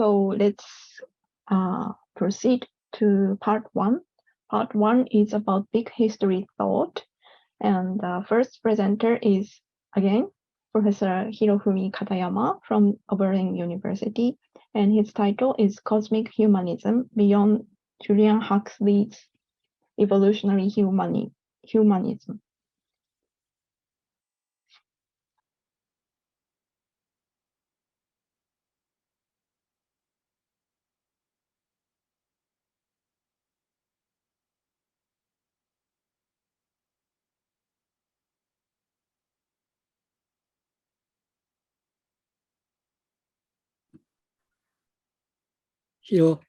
So let's proceed to part one. Part one is about big history thought. And the first presenter is, again, Professor Hirofumi Katayama from Oberlin University. And his title is Cosmic Humanism Beyond Julian Huxley's Evolutionary Humanism. Hiro.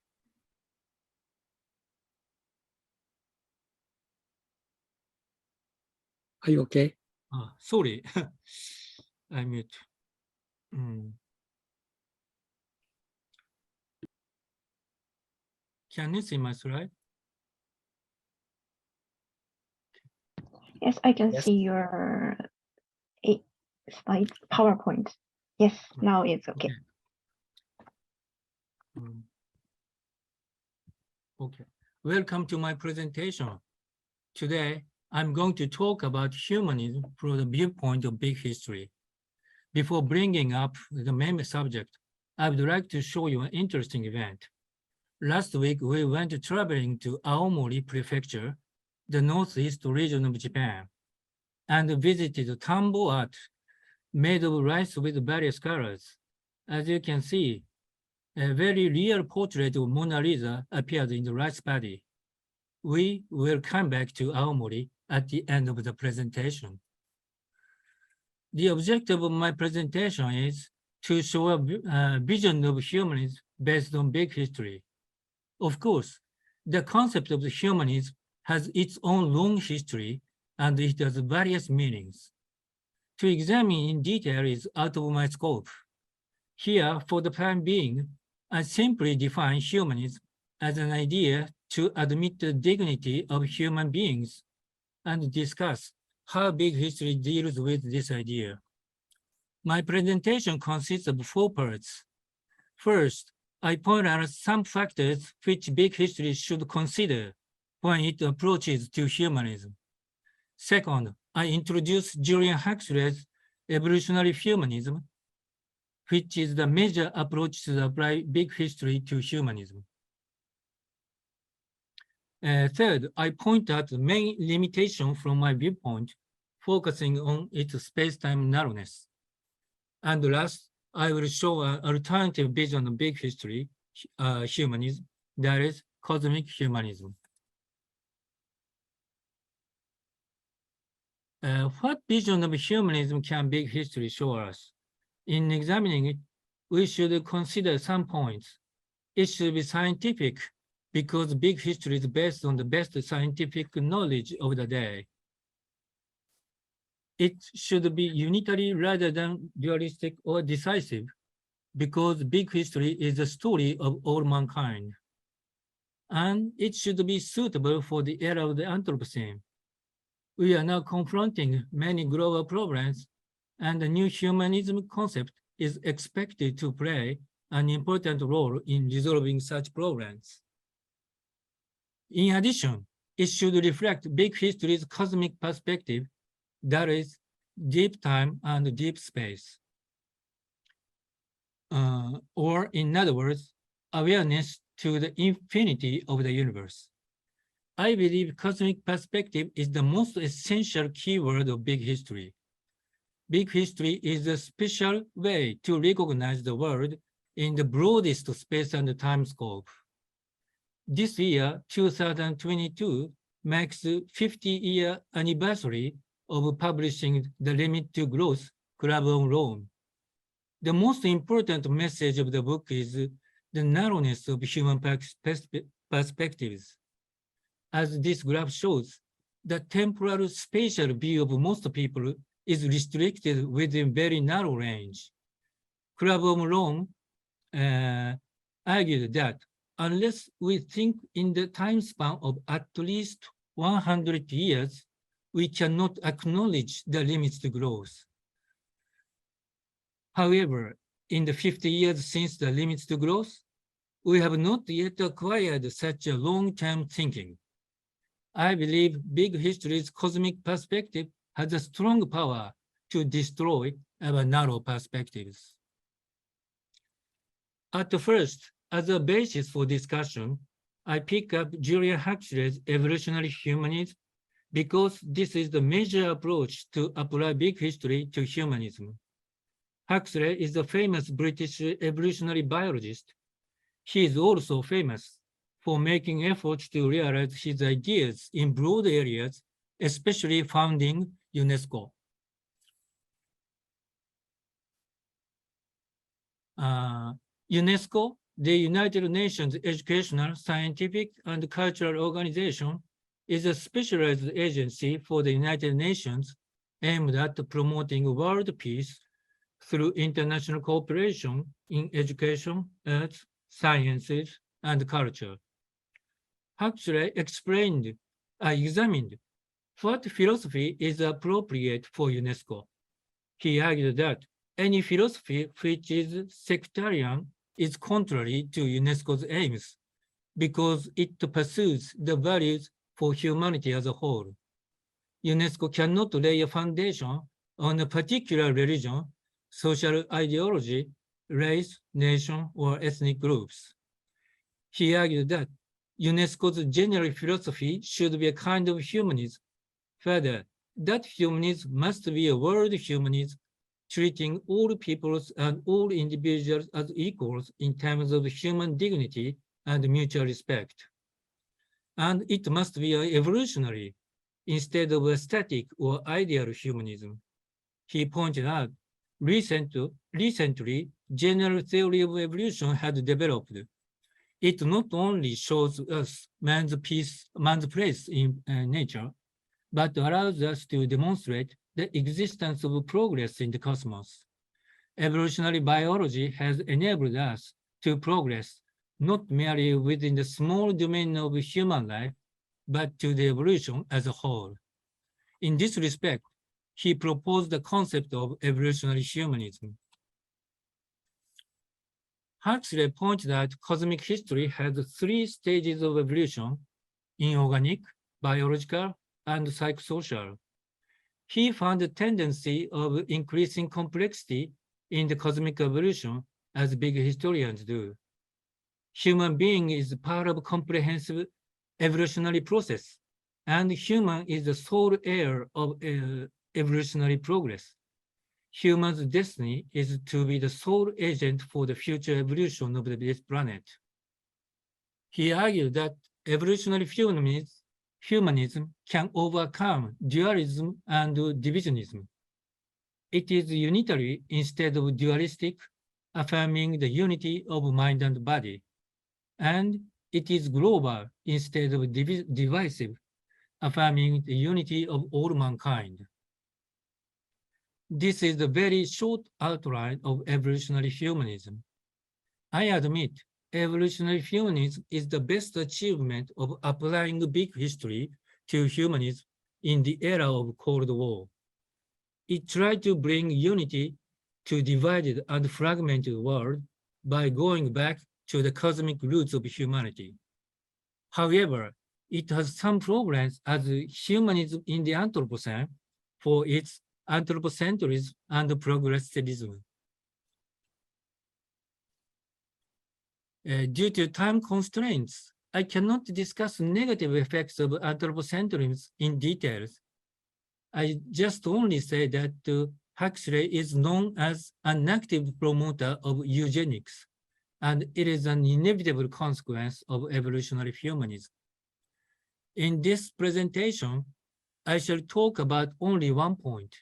Are you okay? Sorry, I mute. Can you see my slide? Yes, I can see your slide PowerPoint. Yes, now it's okay. Okay. Welcome to my presentation. Today, I'm going to talk about humanism from the viewpoint of big history. Before bringing up the main subject, I would like to show you an interesting event. Last week, we went traveling to Aomori Prefecture, the northeast region of Japan, and visited tambo art made of rice with various colors. As you can see, a very real portrait of Mona Lisa appeared in the rice paddy. We will come back to Aomori at the end of the presentation. The objective of my presentation is to show a vision of humanism based on big history. Of course, the concept of the humanism has its own long history and it has various meanings. To examine in detail is out of my scope. Here, for the time being, I simply define humanism as an idea to admit the dignity of human beings and discuss how big history deals with this idea. My presentation consists of 4 parts. First, I point out some factors which big history should consider when it approaches to humanism. Second, I introduce Julian Huxley's Evolutionary Humanism, which is the major approach to apply big history to humanism. Third, I point out the main limitation from my viewpoint, focusing on its space-time narrowness. And last, I will show an alternative vision of big history, humanism, that is cosmic humanism. What vision of humanism can big history show us? In examining it, we should consider some points. It should be scientific because big history is based on the best scientific knowledge of the day. It should be unitary rather than dualistic or decisive because big history is the story of all mankind. And it should be suitable for the era of the Anthropocene. We are now confronting many global problems, and the new humanism concept is expected to play an important role in resolving such problems. In addition, it should reflect big history's cosmic perspective, that is, deep time and deep space. Or in other words, awareness to the infinity of the universe. I believe cosmic perspective is the most essential keyword of big history. Big history is a special way to recognize the world in the broadest space and time scope. This year, 2022, marks the 50-year anniversary of publishing The Limit to Growth, Club on Rome. The most important message of the book is the narrowness of human perspectives. As this graph shows, the temporal spatial view of most people is restricted within very narrow range. Club of Rome argued that unless we think in the time span of at least 100 years, we cannot acknowledge the limits to growth. However, in the 50 years since the limits to growth, we have not yet acquired such a long-term thinking. I believe big history's cosmic perspective has a strong power to destroy our narrow perspectives. At first, as a basis for discussion, I pick up Julian Huxley's Evolutionary Humanism because this is the major approach to apply big history to humanism. Huxley is a famous British evolutionary biologist. He is also famous for making efforts to realize his ideas in broad areas, especially founding UNESCO. UNESCO, the United Nations Educational, Scientific, and Cultural Organization, is a specialized agency for the United Nations aimed at promoting world peace through international cooperation in education, arts, sciences, and culture. Huxley examined what philosophy is appropriate for UNESCO. He argued that any philosophy which is sectarian is contrary to UNESCO's aims because it pursues the values for humanity as a whole. UNESCO cannot lay a foundation on a particular religion, social ideology, race, nation, or ethnic groups. He argued that UNESCO's general philosophy should be a kind of humanism. Further, that humanism must be a world humanism, treating all peoples and all individuals as equals in terms of human dignity and mutual respect. And it must be evolutionary instead of a static or ideal humanism. He pointed out, recently, general theory of evolution had developed. It not only shows us man's place in nature, but allows us to demonstrate the existence of progress in the cosmos. Evolutionary biology has enabled us to progress not merely within the small domain of human life, but to the evolution as a whole. In this respect, he proposed the concept of evolutionary humanism. Huxley pointed out cosmic history has 3 stages of evolution: inorganic, biological, and psychosocial. He found a tendency of increasing complexity in the cosmic evolution, as big historians do. Human being is part of a comprehensive evolutionary process, and human is the sole heir of evolutionary progress. Human's destiny is to be the sole agent for the future evolution of this planet. He argued that evolutionary humanism can overcome dualism and divisionism. It is unitary instead of dualistic, affirming the unity of mind and body. And it is global instead of divisive, affirming the unity of all mankind. This is the very short outline of evolutionary humanism. I admit evolutionary humanism is the best achievement of applying big history to humanism in the era of Cold War. It tried to bring unity to divided and fragmented world by going back to the cosmic roots of humanity. However, it has some problems as humanism in the Anthropocene for its anthropocentrism and progressivism. Due to time constraints, I cannot discuss negative effects of anthropocentrism in details. I just only say that Huxley is known as an active promoter of eugenics, and it is an inevitable consequence of evolutionary humanism. In this presentation, I shall talk about only one point,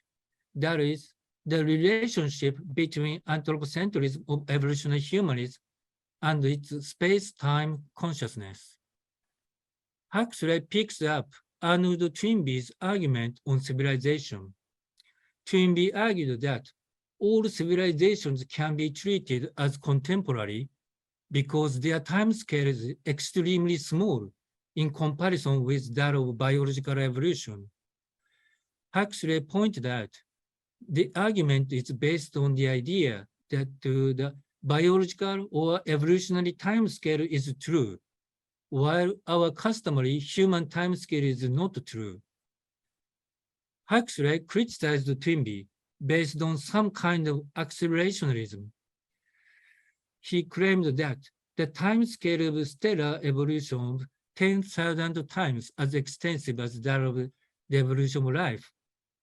that is, the relationship between anthropocentrism of evolutionary humanism and its space-time consciousness. Huxley picks up Amold Toynbee's argument on civilization. Toynbee argued that all civilizations can be treated as contemporary because their timescale is extremely small in comparison with that of biological evolution. Huxley pointed out the argument is based on the idea that the biological or evolutionary time scale is true, while our customary human time scale is not true. Huxley criticized Toynbee based on some kind of accelerationism. He claimed that the time scale of stellar evolution of 10,000 times as extensive as that of the evolution of life,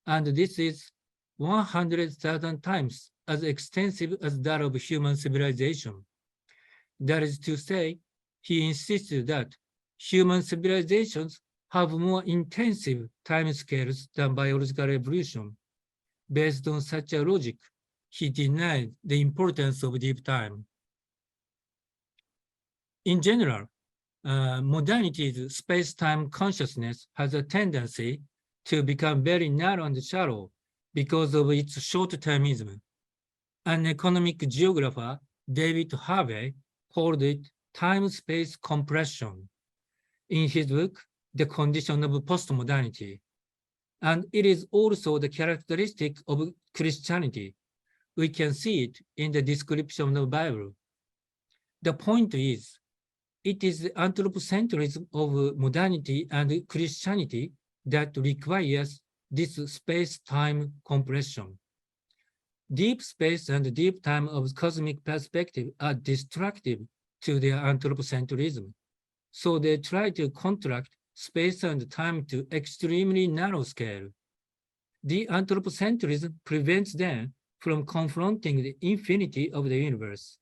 and this is 100,000 times as extensive as that of human civilization. That is to say, he insisted that human civilizations have more intensive time scales than biological evolution. Based on such a logic, he denied the importance of deep time. In general, modernity's space-time consciousness has a tendency to become very narrow and shallow because of its short-termism. An economic geographer, David Harvey, called it time-space compression in his book, The Condition of Postmodernity. And it is also the characteristic of Christianity. We can see it in the description of the Bible. The point is, it is the anthropocentrism of modernity and Christianity that requires this space-time compression. Deep space and deep time of cosmic perspective are destructive to their anthropocentrism, so they try to contract space and time to extremely narrow scale. The anthropocentrism prevents them from confronting the infinity of the universe.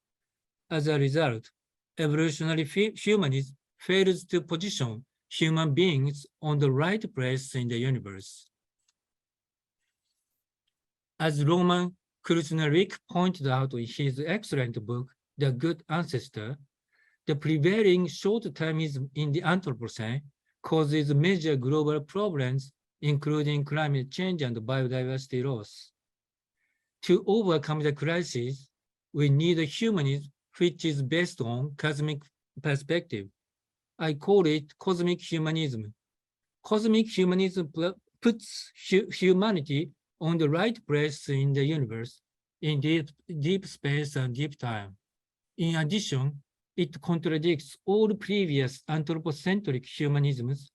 As a result, evolutionary humanism fails to position human beings on the right place in the universe. As Roman Krasnerick pointed out in his excellent book, The Good Ancestor, the prevailing short-termism in the Anthropocene causes major global problems, including climate change and biodiversity loss. To overcome the crisis, we need a humanism which is based on cosmic perspective. I call it cosmic humanism. Cosmic humanism puts humanity on the right place in the universe, in deep space and deep time. In addition, it contradicts all previous anthropocentric humanisms,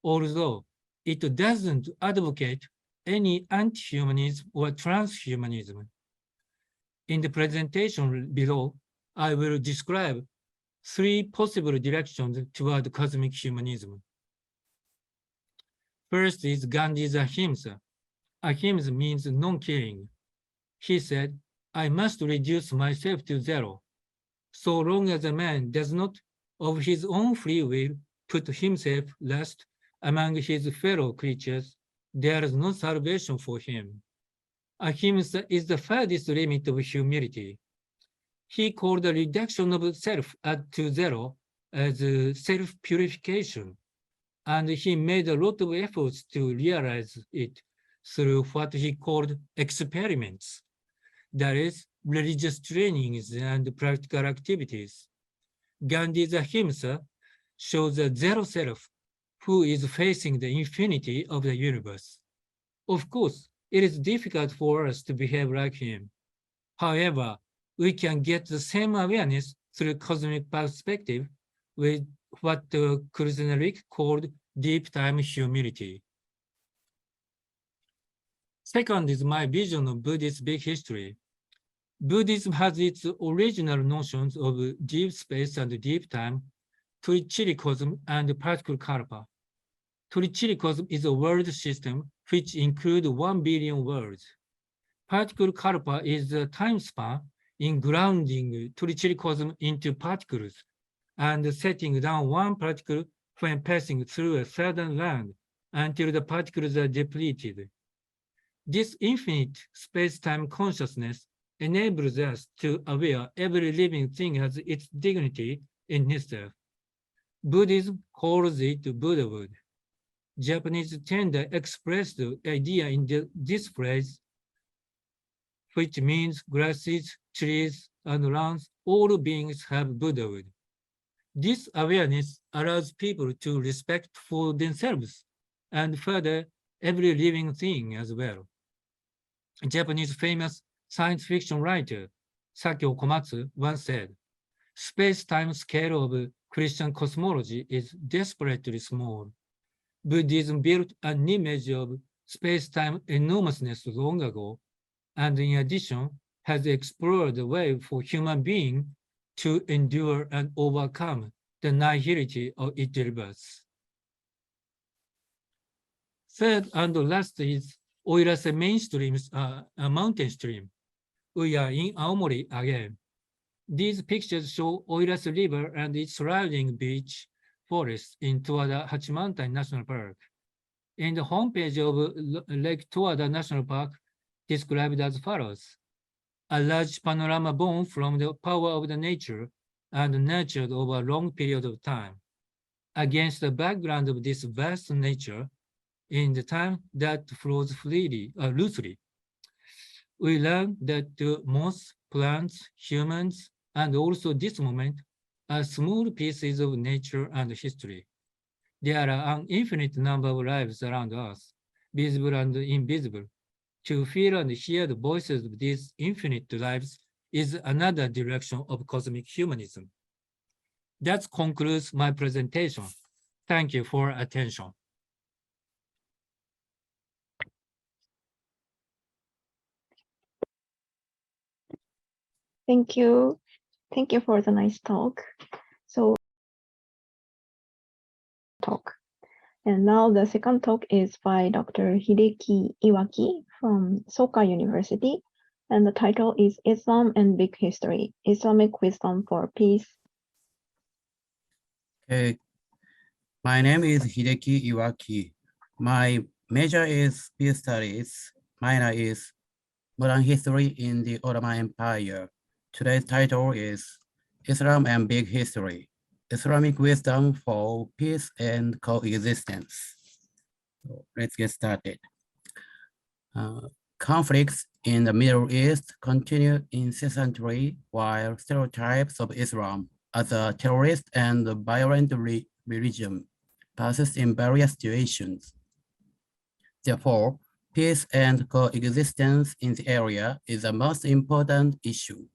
although it doesn't advocate any anti-humanism or transhumanism. In the presentation below, I will describe 3 possible directions toward cosmic humanism. First is Gandhi's ahimsa. Ahimsa means non-killing. He said, I must reduce myself to 0. So long as a man does not, of his own free will, put himself last among his fellow creatures, there is no salvation for him. Ahimsa is the farthest limit of humility. He called the reduction of self to 0 as self-purification, and he made a lot of efforts to realize it through what he called experiments, that is, religious trainings and practical activities. Gandhi's ahimsa shows a zero self who is facing the infinity of the universe. Of course, it is difficult for us to behave like him. However, we can get the same awareness through cosmic perspective with what Krasnerick called deep time humility. Second is my vision of Buddhist big history. Buddhism has its original notions of deep space and deep time, Trichirikosm and particular kalpa. Trichirikosm is a word system which includes 1 billion words. Particular kalpa is the time span in grounding Trichirikosm into particles and setting down one particle when passing through a certain land until the particles are depleted. This infinite space-time consciousness enables us to aware every living thing has its dignity in itself. Buddhism calls it Buddhahood. Japanese tender expressed the idea in this phrase, which means grasses, trees, and lands, all beings have Buddhahood. This awareness allows people to respect for themselves and further every living thing as well. A Japanese famous science fiction writer, Sakyo Komatsu once said, space-time scale of Christian cosmology is desperately small. Buddhism built an image of space-time enormousness long ago, and in addition, has explored the way for human beings to endure and overcome the nihility of its rebirth. Third and last is Oirase mountain stream. We are in Aomori again. These pictures show Oirase River and its surrounding beach forest in Toada Hachimantai National Park. In the homepage of Lake Toada National Park, described as follows: a large panorama born from the power of the nature and nurtured over a long period of time. Against the background of this vast nature, in the time that flows loosely, we learn that moss, plants, humans, and also this moment are small pieces of nature and history. There are an infinite number of lives around us, visible and invisible. To feel and hear the voices of these infinite lives is another direction of cosmic humanism. That concludes my presentation. Thank you for attention. Thank you. Thank you for the nice talk. And now the second talk is by Dr. Hideki Iwaki from Soka University. And the title is Islam and Big History, Islamic Wisdom for Peace. Okay. My name is Hideki Iwaki. My major is peace studies. Minor is modern history in the Ottoman Empire. Today's title is Islam and Big History, Islamic Wisdom for Peace and Coexistence. So let's get started. Conflicts in the Middle East continue incessantly, while stereotypes of Islam as a terrorist and violent religion persist in various situations. Therefore, peace and coexistence in the area is the most important issue.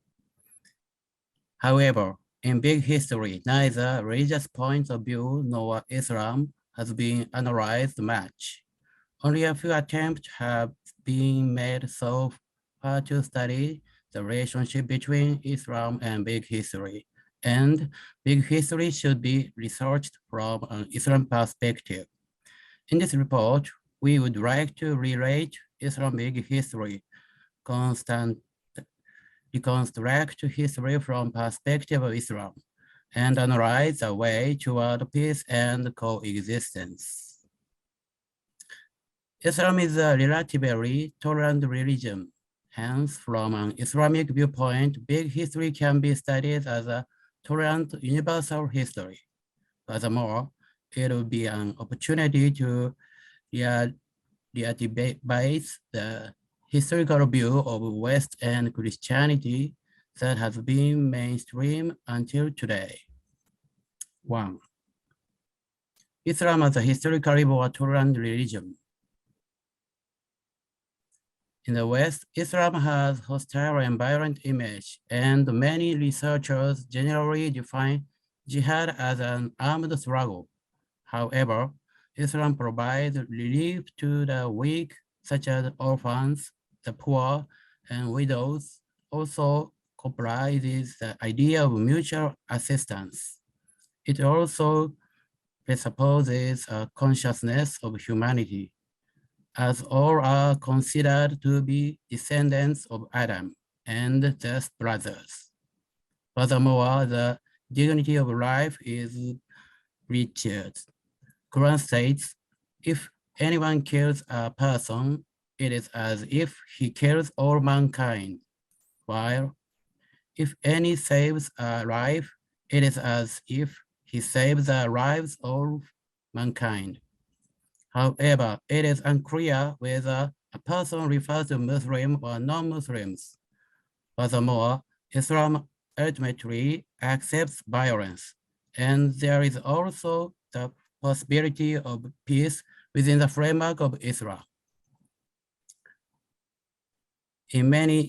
However, in big history, neither religious point of view nor Islam has been analyzed much. Only a few attempts have been made so far to study the relationship between Islam and big history, and big history should be researched from an Islam perspective. In this report, we would like to relate Islamic history, reconstruct history from perspective of Islam, and analyze the way toward peace and coexistence. Islam is a relatively tolerant religion. Hence, from an Islamic viewpoint, big history can be studied as a tolerant universal history. Furthermore, it will be an opportunity to debate the historical view of West and Christianity that has been mainstream until today. 1. Islam as a historically more tolerant religion. In the West, Islam has hostile and violent image, and many researchers generally define jihad as an armed struggle. However, Islam provides relief to the weak, such as orphans, the poor, and widows. Also comprises the idea of mutual assistance. It also presupposes a consciousness of humanity, as all are considered to be descendants of Adam and thus brothers. Furthermore, the dignity of life is reached. Quran states, if anyone kills a person, it is as if he kills all mankind, while if any saves a life, it is as if he saves the lives of mankind. However, it is unclear whether a person refers to Muslim or non-Muslims. Furthermore, Islam ultimately accepts violence, and there is also the possibility of peace within the framework of Islam. In many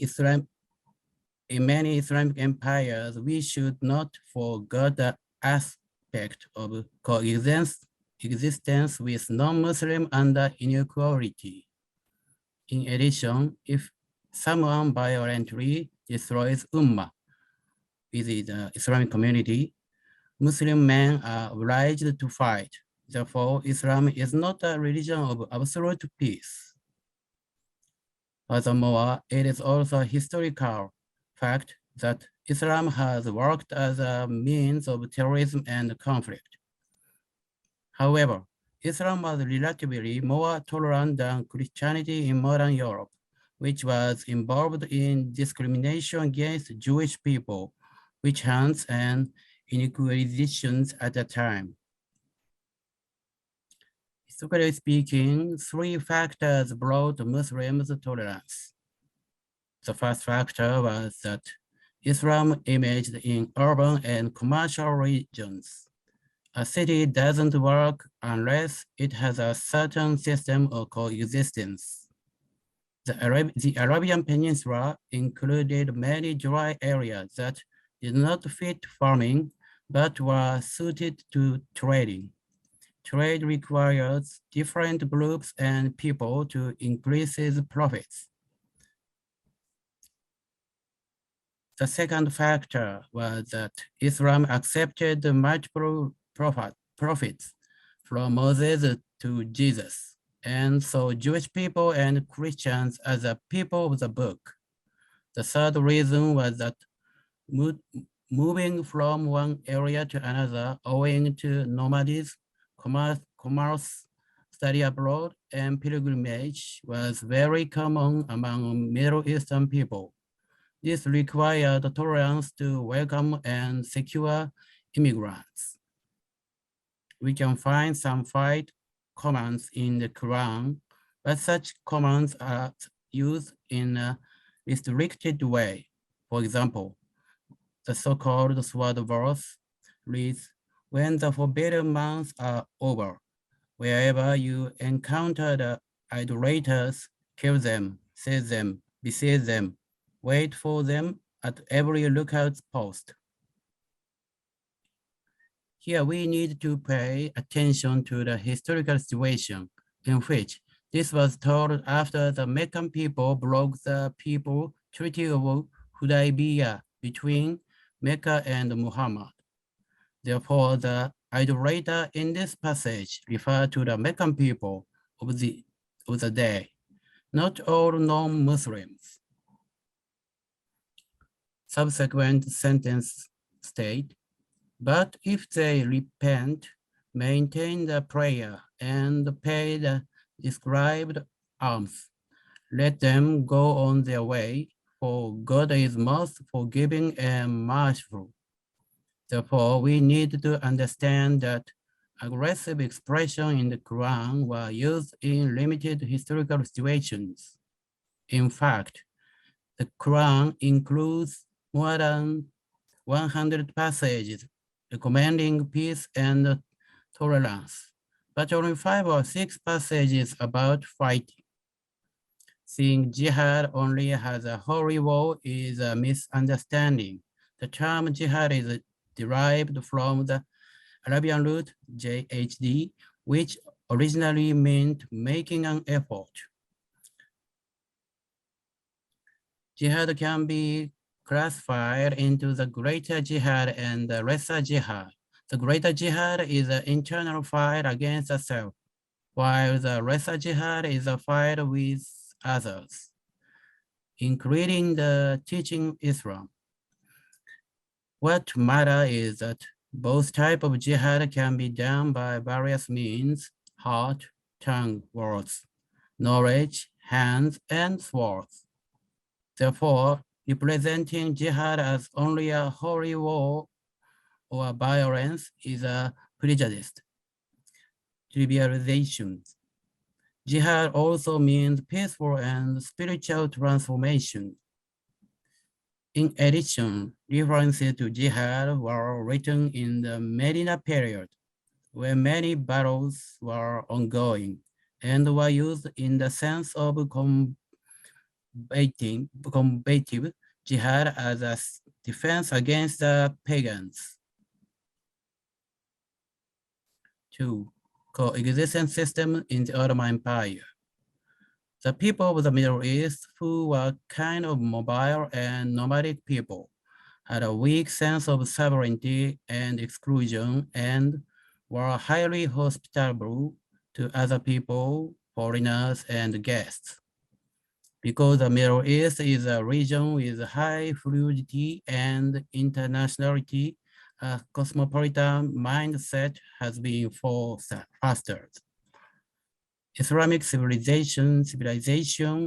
In many Islamic empires, we should not forget the aspect of coexistence with non-Muslim under inequality. In addition, if someone violently destroys Ummah, which is the Islamic community, Muslim men are obliged to fight. Therefore, Islam is not a religion of absolute peace. Furthermore, it is also a historical fact that Islam has worked as a means of terrorism and conflict. However, Islam was relatively more tolerant than Christianity in modern Europe, which was involved in discrimination against Jewish people, witch hunts, and inquisitions at the time. Historically speaking, three factors brought Muslims tolerance. The first factor was that Islam emerged in urban and commercial regions. A city doesn't work unless it has a certain system of coexistence. The Arabian Peninsula included many dry areas that did not fit farming, but were suited to trading. Trade requires different groups and people to increase its profits. The second factor was that Islam accepted multiple prophets from Moses to Jesus, and so Jewish people and Christians as a people of the book. The third reason was that moving from one area to another owing to nomadism, commerce, study abroad, and pilgrimage was very common among Middle Eastern people. This required tolerance to welcome and secure immigrants. We can find some 5 commands in the Quran, but such commands are used in a restricted way. For example, the so-called sword verse reads, "When the forbidden months are over, wherever you encounter the idolaters, kill them, seize them, besiege them, wait for them at every lookout post." Here we need to pay attention to the historical situation in which this was told after the Meccan people broke the Treaty of Hudaybiyah between Mecca and Muhammad. Therefore, the idolater in this passage refer to the Meccan people of the day, not all non-Muslims. Subsequent sentence state, "But if they repent, maintain the prayer, and pay the described alms, let them go on their way, for God is most forgiving and merciful." Therefore, we need to understand that aggressive expressions in the Quran were used in limited historical situations. In fact, the Quran includes more than 100 passages recommending peace and tolerance, but only 5 or 6 passages about fighting. Seeing jihad only as a holy war is a misunderstanding. The term jihad is derived from the Arabian root JHD, which originally meant making an effort. Jihad can be classified into the greater jihad and the lesser jihad. The greater jihad is an internal fight against the self, while the lesser jihad is a fight with others, including the teaching Islam. What matters is that both types of jihad can be done by various means: heart, tongue, words, knowledge, hands, and swords. Therefore, representing jihad as only a holy war or violence is a prejudice, trivialization. Jihad also means peaceful and spiritual transformation. In addition, references to jihad were written in the Medina period, where many battles were ongoing and were used in the sense of combative jihad as a defense against the pagans. 2. Coexistence system in the Ottoman Empire. The people of the Middle East, who were kind of mobile and nomadic people, had a weak sense of sovereignty and exclusion and were highly hospitable to other people, foreigners, and guests. Because the Middle East is a region with high fluidity and internationality, a cosmopolitan mindset has been fostered. Islamic civilization,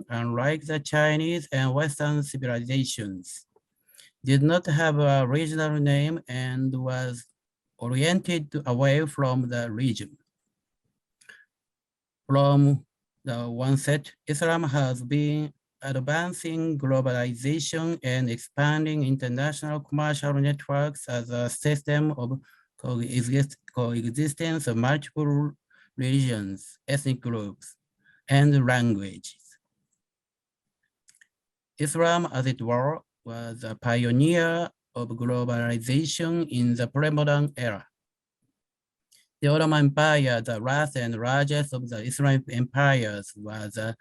unlike the Chinese and Western civilizations, did not have a regional name and was oriented away from the region. From the onset, Islam has been advancing globalization and expanding international commercial networks as a system of coexistence of multiple religions, ethnic groups, and languages. Islam, as it were, was a pioneer of globalization in the pre-modern era. The Ottoman Empire, the last and largest of the Islamic empires, was an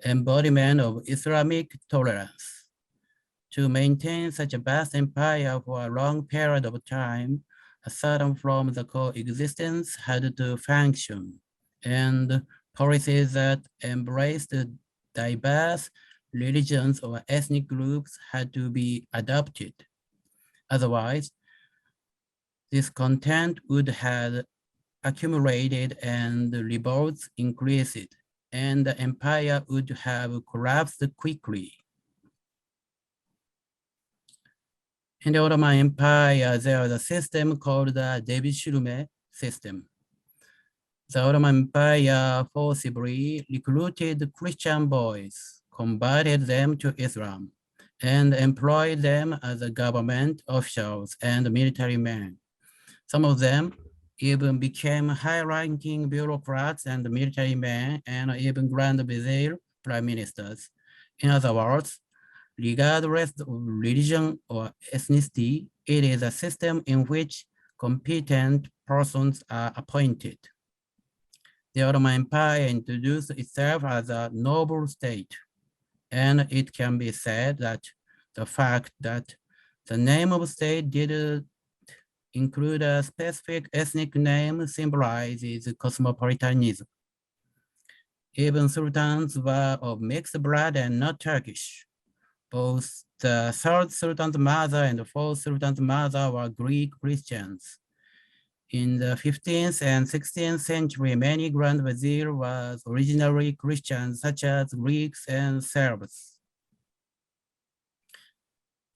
embodiment of Islamic tolerance. To maintain such a vast empire for a long period of time, a certain form of the coexistence had to function, and policies that embraced diverse religions or ethnic groups had to be adopted. Otherwise, discontent would have accumulated and revolts increased, and the empire would have collapsed quickly. In the Ottoman Empire, there was a system called the divisionism system. The Ottoman Empire forcibly recruited Christian boys, converted them to Islam, and employed them as government officials and military men. Some of them even became high-ranking bureaucrats and military men, and even Grand Vizier prime ministers. In other words, regardless of religion or ethnicity, it is a system in which competent persons are appointed. The Ottoman Empire introduced itself as a noble state, and it can be said that the fact that the name of state did include a specific ethnic name symbolizes cosmopolitanism. Even sultans were of mixed blood and not Turkish. Both the third sultan's mother and the fourth sultan's mother were Greek Christians. In the 15th and 16th century, many Grand Vizier was originally Christians, such as Greeks and Serbs.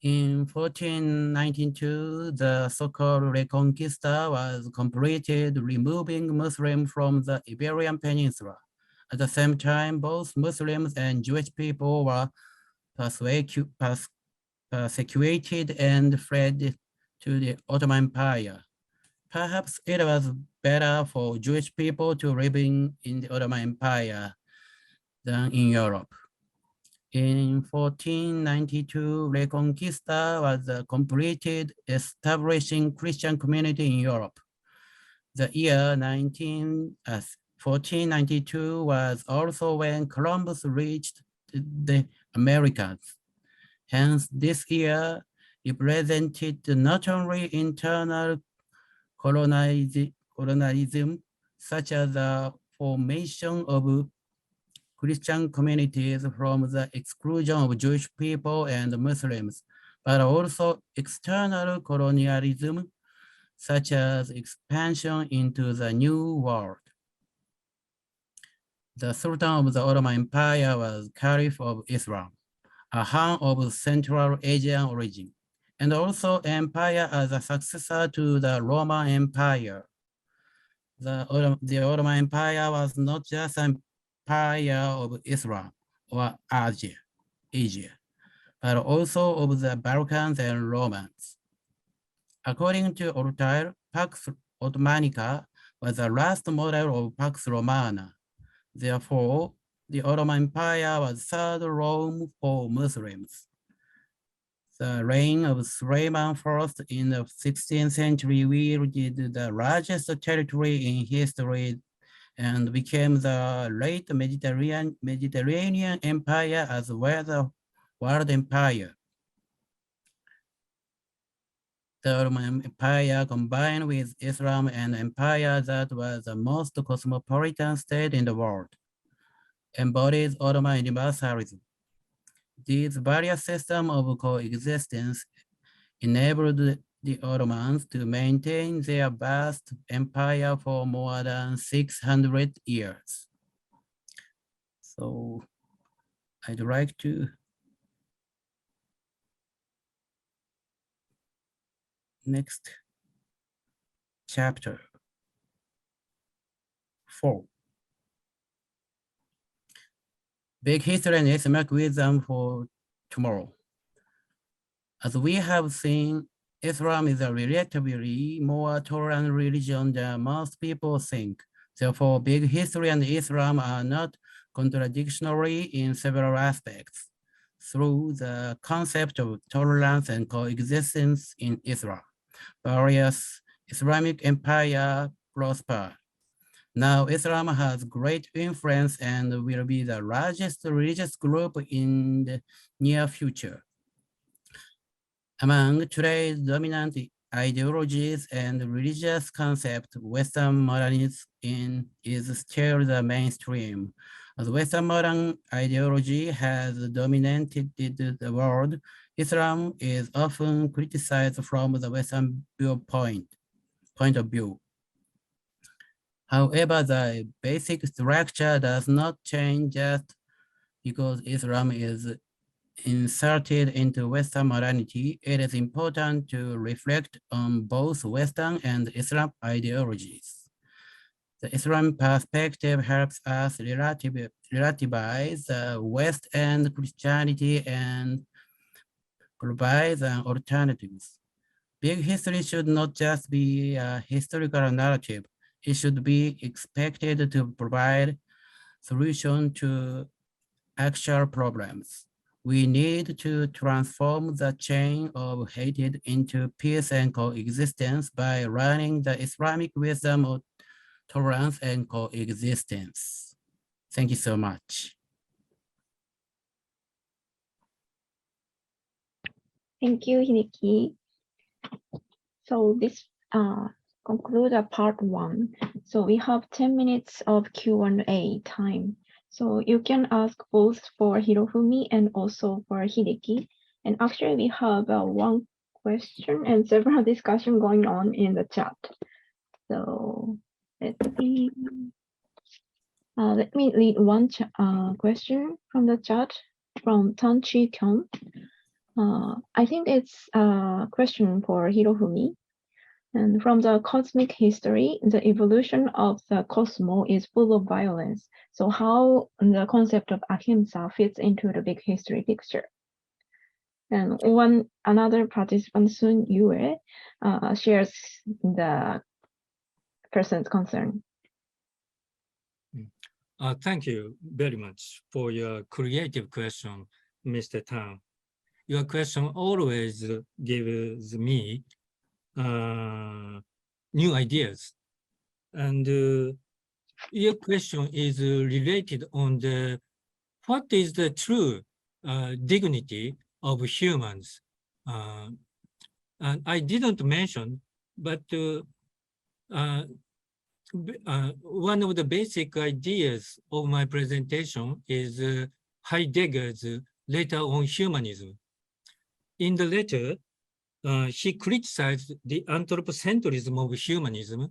In 1492, the so-called Reconquista was completed, removing Muslims from the Iberian Peninsula. At the same time, both Muslims and Jewish people were persecuted and fled to the Ottoman Empire. Perhaps it was better for Jewish people to live in the Ottoman Empire than in Europe. In 1492, Reconquista was completed, establishing Christian community in Europe. The year 1492 was also when Columbus reached the Americas. Hence, this year represented not only internal colonialism, such as the formation of Christian communities from the exclusion of Jewish people and Muslims, but also external colonialism, such as expansion into the New World. The Sultan of the Ottoman Empire was Caliph of Islam, a Han of Central Asian origin, and also empire as a successor to the Roman Empire. The Ottoman Empire was not just an empire of Islam or Asia, but also of the Balkans and Romans. According to Ortyle, Pax Ottomanica was the last model of Pax Romana. Therefore, the Ottoman Empire was third Rome for Muslims. The reign of Suleiman I in the 16th century wielded the largest territory in history and became the late Mediterranean Empire as well as the world empire. The Ottoman Empire combined with Islam and empire that was the most cosmopolitan state in the world, embodies Ottoman universalism. These various systems of coexistence enabled the Ottomans to maintain their vast empire for more than 600 years. So I'd like to next chapter 4. Big history and economic wisdom for tomorrow. As we have seen, Islam is a relatively more tolerant religion than most people think. Therefore, big history and Islam are not contradictory in several aspects. Through the concept of tolerance and coexistence in Islam, various Islamic empires prosper. Now, Islam has great influence and will be the largest religious group in the near future. Among today's dominant ideologies and religious concepts, Western modernism is still the mainstream. As Western modern ideology has dominated the world, Islam is often criticized from the Western point of view. However, the basic structure does not change just because Islam is inserted into Western modernity. It is important to reflect on both Western and Islam ideologies. The Islam perspective helps us relativize the West and Christianity and provides an alternative. Big history should not just be a historical narrative. It should be expected to provide solutions to actual problems. We need to transform the chain of hatred into peace and coexistence by learning the Islamic wisdom of tolerance and coexistence. Thank you so much. Thank you, Hideki. So this concludes part 1. So we have 10 minutes of Q&A time. So you can ask both for Hirofumi and also for Hideki. And actually we have one question and several discussion going on in the chat. So let me read one question from the chat from Tan Chi Kyun. I think it's a question for Hirofumi. And from the cosmic history, the evolution of the cosmos is full of violence. So how the concept of ahimsa fits into the big history picture? And another participant, Sun Yue, shares the person's concern. Thank you very much for your creative question, Mr. Tan. Your question always gives me new ideas. And your question is related on what is the true dignity of humans. And I didn't mention, but one of the basic ideas of my presentation is Heidegger's letter on humanism. In the letter, he criticized the anthropocentrism of humanism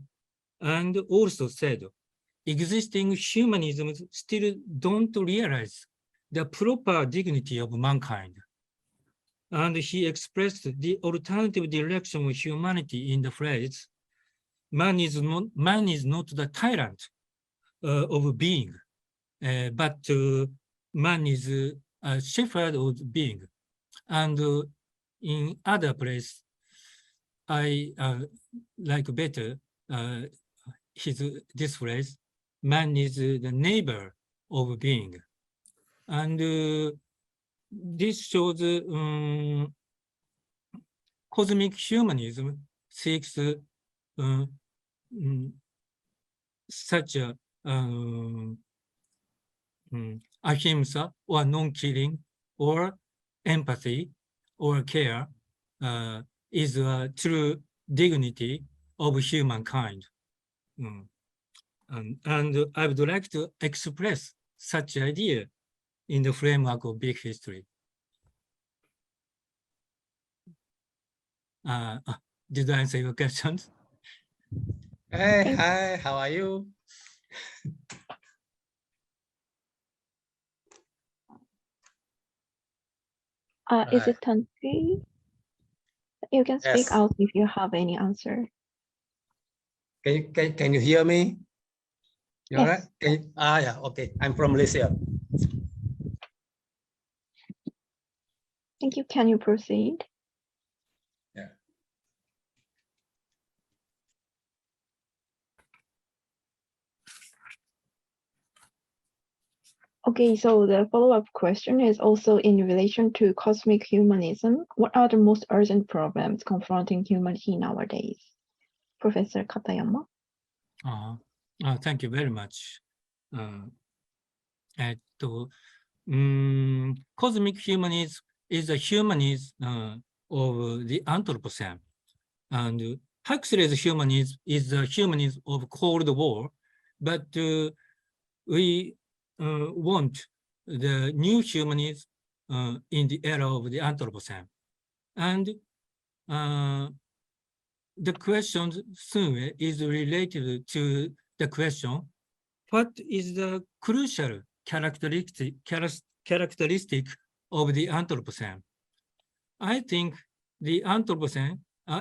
and also said, existing humanisms still don't realize the proper dignity of mankind. And he expressed the alternative direction of humanity in the phrase, man is not the tyrant of being, but man is a shepherd of being. And in other place, I like better this phrase, man is the neighbor of being. And this shows cosmic humanism seeks such a ahimsa, or non-killing, or empathy, or care, is a true dignity of humankind. And I would like to express such idea in the framework of big history. Did I answer your questions? Hey, hi, how are you? Is it Tansi? You can speak Yes. out if you have any answer. Can you hear me? You all right? Yes. Yeah, okay. I'm from Malaysia. Thank you. Can you proceed? Yeah. Okay, so the follow-up question is also in relation to cosmic humanism. What are the most urgent problems confronting humanity nowadays? Professor Katayama. Thank you very much. Cosmic humanism is a humanism of the Anthropocene, and Huxley's humanism is the humanism of Cold War, but we want the new humanism in the era of the Anthropocene. And the question soon is related to the question, what is the crucial characteristic of the Anthropocene? I think the Anthropocene,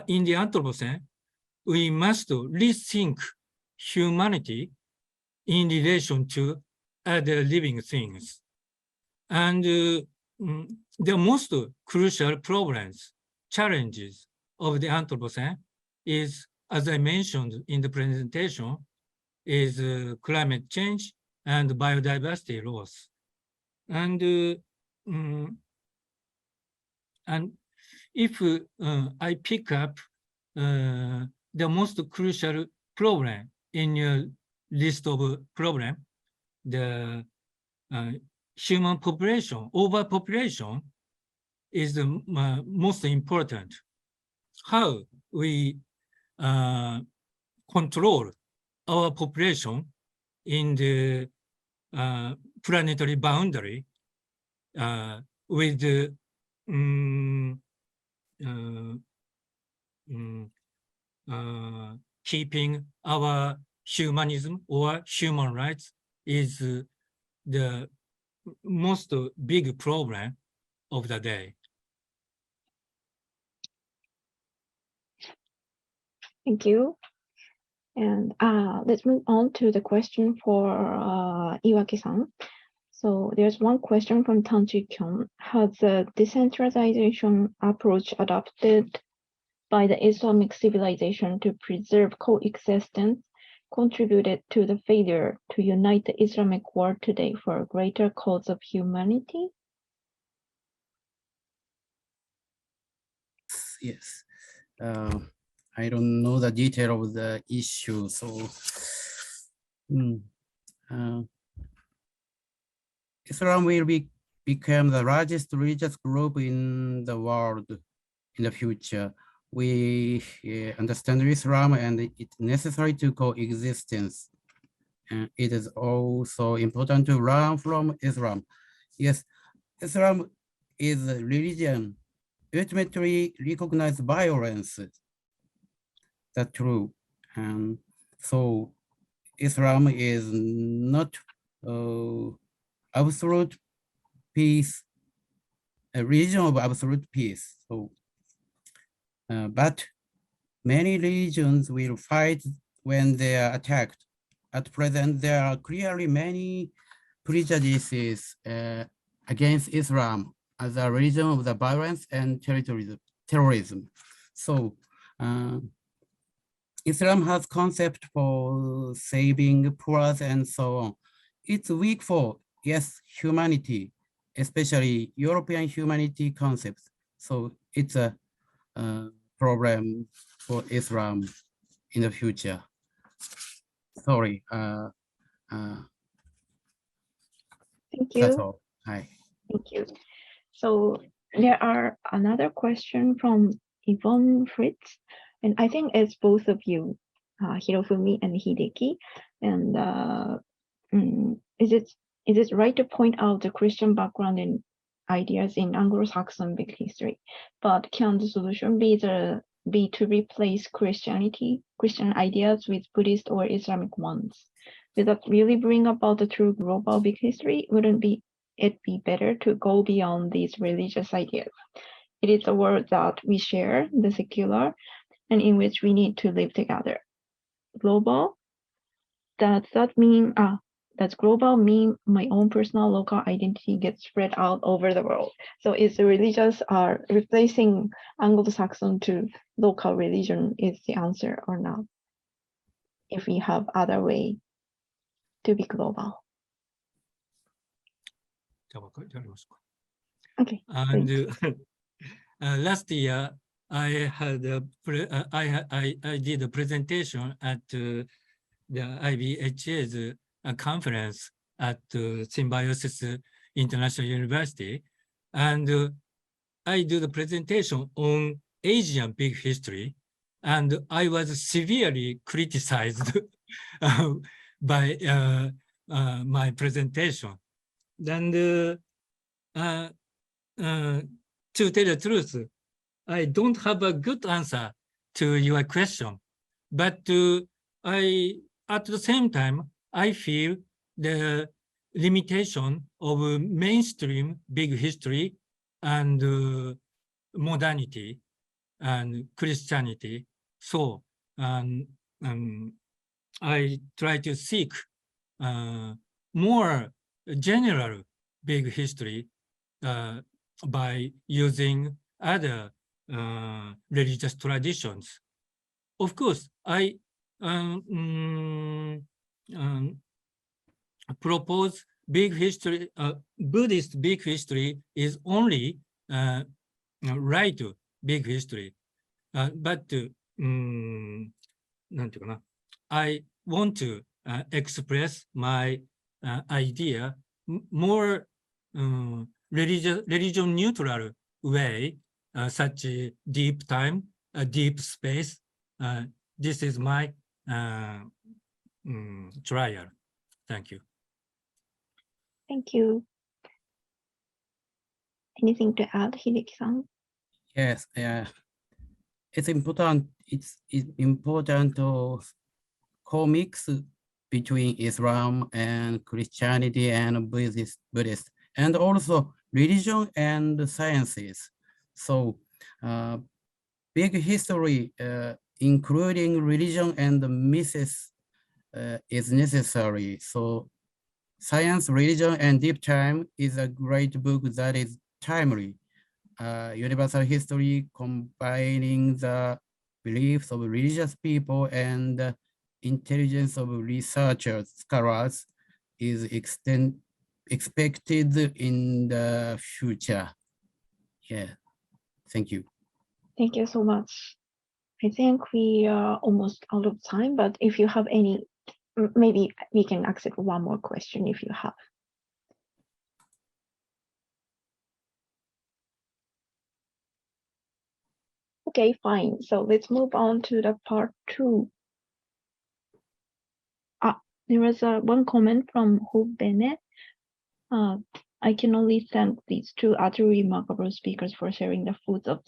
in the Anthropocene, we must rethink humanity in relation to other living things. And the most crucial problems, challenges of the Anthropocene is, as I mentioned in the presentation, is climate change and biodiversity loss. And if I pick up the most crucial problem in your list of problems, the human population, overpopulation is the most important. How we control our population in the planetary boundary with keeping our humanism or human rights is the most big problem of the day. Thank you. And let's move on to the question for Iwaki-san. So there's one question from Tanji-kyun. Has the decentralization approach adopted by the Islamic civilization to preserve coexistence contributed to the failure to unite the Islamic world today for a greater cause of humanity? Yes. I don't know the detail of the issue, so Islam will become the largest religious group in the world in the future. We understand Islam and it's necessary to coexistence. And it is also important to learn from Islam. Yes, Islam is a religion ultimately recognize violence. That's true. And so Islam is not absolute peace, a religion of absolute peace. So, but many religions will fight when they are attacked. At present, there are clearly many prejudices against Islam as a religion of the violence and terrorism. So Islam has concept for saving poor and so on. It's weak for, yes, humanity, especially European humanity concepts. So it's a problem for Islam in the future. Sorry. Thank That's you. all. Hi. Thank you. So there are another question from Yvonne Fritz, and I think it's both of you, Hirofumi and Hideki. And is it right to point out the Christian background and ideas in Anglo-Saxon big history? But can the solution be to replace Christian ideas with Buddhist or Islamic ones? Will that really bring about the true global big history? Wouldn't it be better to go beyond these religious ideas? It is a world that we share, the secular, and in which we need to live together. Global, does global mean my own personal local identity gets spread out over the world? So is the religious are replacing Anglo-Saxon to local religion is the answer or not? If we have other way to be global. Okay. And last year, I did a presentation at the IBHA's conference at Symbiosis International University, and I did the presentation on Asian big history, and I was severely criticized by my presentation. And to tell the truth, I don't have a good answer to your question, but at the same time, I feel the limitation of mainstream big history and modernity and Christianity. So I try to seek more general big history by using other religious traditions. Of course, I propose big history, Buddhist big history is only right big history. But I want to express my idea more religion neutral way, such a deep time, a deep space. This is my trial. Thank you. Thank you. Anything to add, Hideki-san? Yes, it's important. It's important to co-mix between Islam and Christianity and Buddhist, and also religion and sciences. So big history, including religion and myths, is necessary. So Science, Religion, and Deep Time is a great book that is timely. Universal history combining the beliefs of religious people and the intelligence of researchers, scholars is expected in the future. Yeah, thank you. Thank you so much. I think we are almost out of time, but if you have any, maybe we can accept one more question if you have. Okay, fine. So let's move on to the part 2. There was one comment from Hope Bennett. I can only thank these two utterly remarkable speakers for sharing the fruits of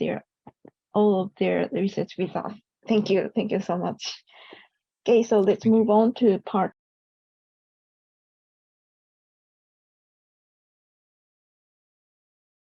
all of their research with us. Thank you so much. Okay, so let's move on to part